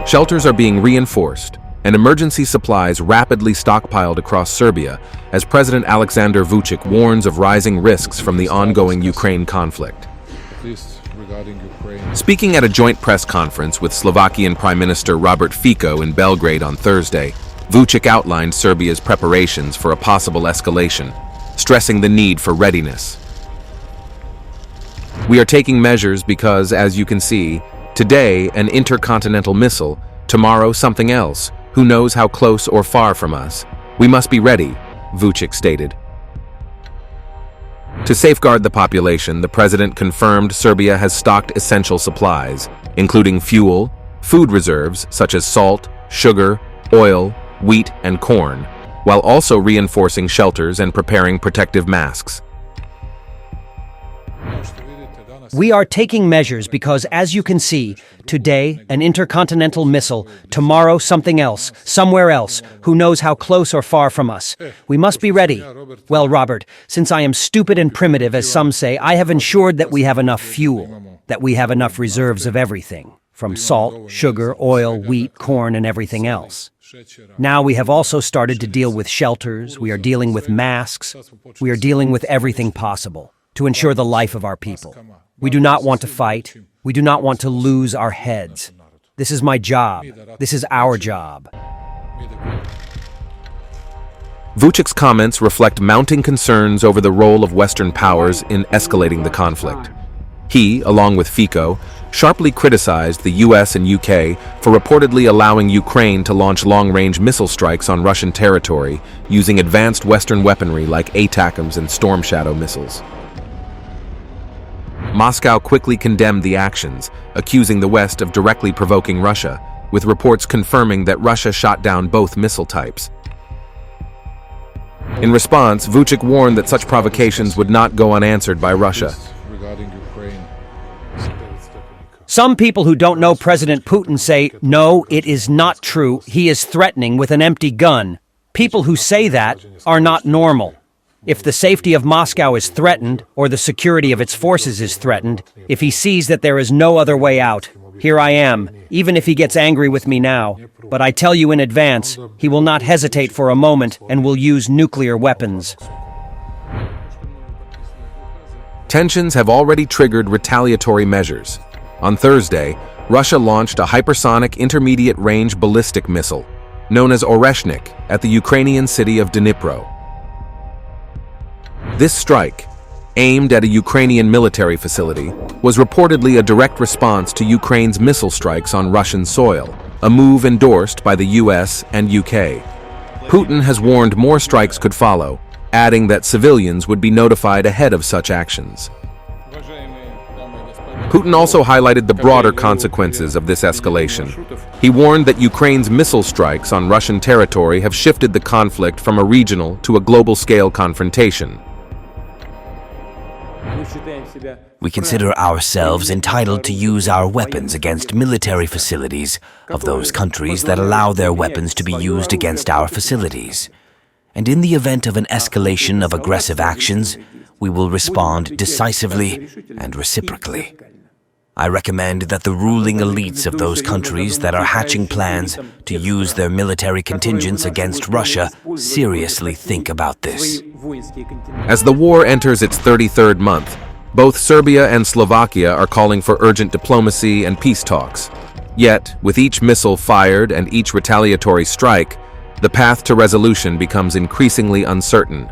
Shelters are being reinforced, and emergency supplies rapidly stockpiled across Serbia as President Aleksandar Vucic warns of rising risks from the ongoing Ukraine conflict. Speaking at a joint press conference with Slovakian Prime Minister Robert Fico in Belgrade on Thursday, Vucic outlined Serbia's preparations for a possible escalation, stressing the need for readiness. "We are taking measures because, as you can see, today an intercontinental missile, tomorrow something else. Who knows how close or far from us? We must be ready," Vucic stated. To safeguard the population, the president confirmed Serbia has stocked essential supplies, including fuel, food reserves such as salt, sugar, oil, wheat, and corn, while also reinforcing shelters and preparing protective masks. "We are taking measures because, as you can see, today an intercontinental missile, tomorrow something else, somewhere else, who knows how close or far from us. We must be ready." Well, Robert, since I am stupid and primitive, as some say, I have ensured that we have enough fuel, that we have enough reserves of everything, from salt, sugar, oil, wheat, corn, and everything else. Now we have also started to deal with shelters, we are dealing with masks, we are dealing with everything possible to ensure the life of our people. We do not want to fight. We do not want to lose our heads. This is my job. This is our job. Vucic's comments reflect mounting concerns over the role of Western powers in escalating the conflict. He, along with Fico, sharply criticized the US and UK for reportedly allowing Ukraine to launch long-range missile strikes on Russian territory using advanced Western weaponry like ATACMS and Storm Shadow missiles. Moscow quickly condemned the actions, accusing the West of directly provoking Russia, with reports confirming that Russia shot down both missile types. In response, Vucic warned that such provocations would not go unanswered by Russia. Some people who don't know President Putin say, "No, it is not true. He is threatening with an empty gun." People who say that are not normal. If the safety of Moscow is threatened, or the security of its forces is threatened, if he sees that there is no other way out, here I am, even if he gets angry with me now. But I tell you in advance, he will not hesitate for a moment and will use nuclear weapons. Tensions have already triggered retaliatory measures. On Thursday, Russia launched a hypersonic intermediate-range ballistic missile, known as Oreshnik, at the Ukrainian city of Dnipro. This strike, aimed at a Ukrainian military facility, was reportedly a direct response to Ukraine's missile strikes on Russian soil, a move endorsed by the US and UK. Putin has warned more strikes could follow, adding that civilians would be notified ahead of such actions. Putin also highlighted the broader consequences of this escalation. He warned that Ukraine's missile strikes on Russian territory have shifted the conflict from a regional to a global-scale confrontation. We consider ourselves entitled to use our weapons against military facilities of those countries that allow their weapons to be used against our facilities. And in the event of an escalation of aggressive actions, we will respond decisively and reciprocally. I recommend that the ruling elites of those countries that are hatching plans to use their military contingents against Russia seriously think about this. As the war enters its 33rd month, both Serbia and Slovakia are calling for urgent diplomacy and peace talks. Yet, with each missile fired and each retaliatory strike, the path to resolution becomes increasingly uncertain.